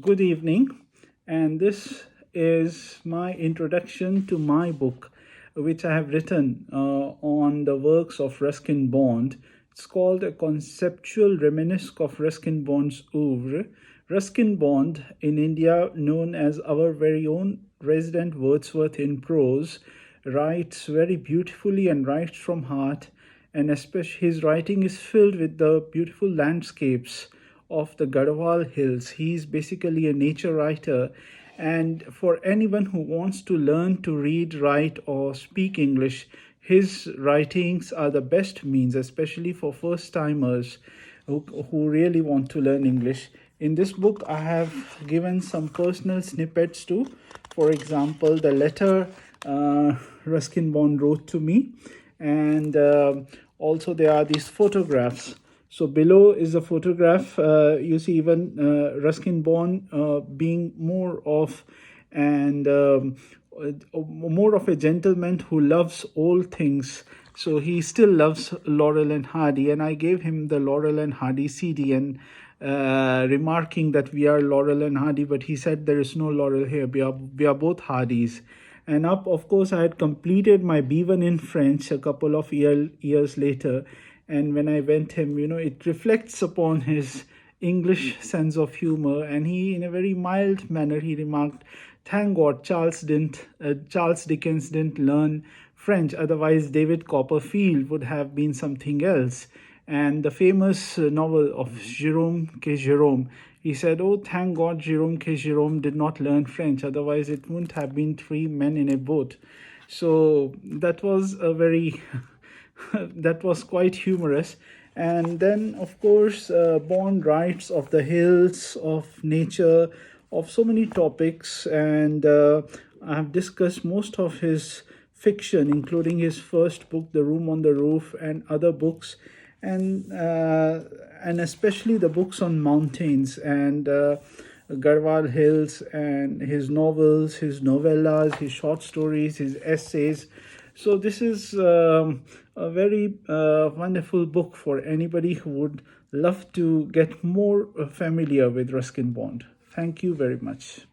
good evening, and this is my introduction to my book, which I have written on the works of Ruskin Bond. It's called A Conceptual Reminisce of Ruskin Bond's Oeuvre. Ruskin Bond, in India known as our very own resident Wordsworth in prose, writes very beautifully and writes from heart, and especially his writing is filled with the beautiful landscapes of the Garhwal Hills. He's basically a nature writer, and for anyone who wants to learn to read, write, or speak English, his writings are the best means, especially for first timers who really want to learn English. In this book, I have given some personal snippets too. For example, the letter Ruskin Bond wrote to me, and also there are these photographs. So below is a photograph. You see even Ruskin Bond being more of a gentleman who loves all things. So he still loves Laurel and Hardy, and I gave him the Laurel and Hardy CD, and remarking that we are Laurel and Hardy, but he said there is no Laurel here. We are both Hardys. And of course, I had completed my B1 in French a couple of years later. And when I went him, it reflects upon his English sense of humor. And he, in a very mild manner, he remarked, "Thank God Charles Dickens didn't learn French. Otherwise, David Copperfield would have been something else." And the famous novel of Jérôme K. Jérôme, he said, "Oh, thank God Jérôme K. Jérôme did not learn French. Otherwise, it wouldn't have been three men in a boat." So that was a very, that was quite humorous. And then, of course, Bond writes of the hills, of nature, of so many topics. And I have discussed most of his fiction, including his first book, The Room on the Roof, and other books. And especially the books on mountains and Garhwal Hills, and his novels, his novellas, his short stories, his essays. So this is a very wonderful book for anybody who would love to get more familiar with Ruskin Bond. Thank you very much.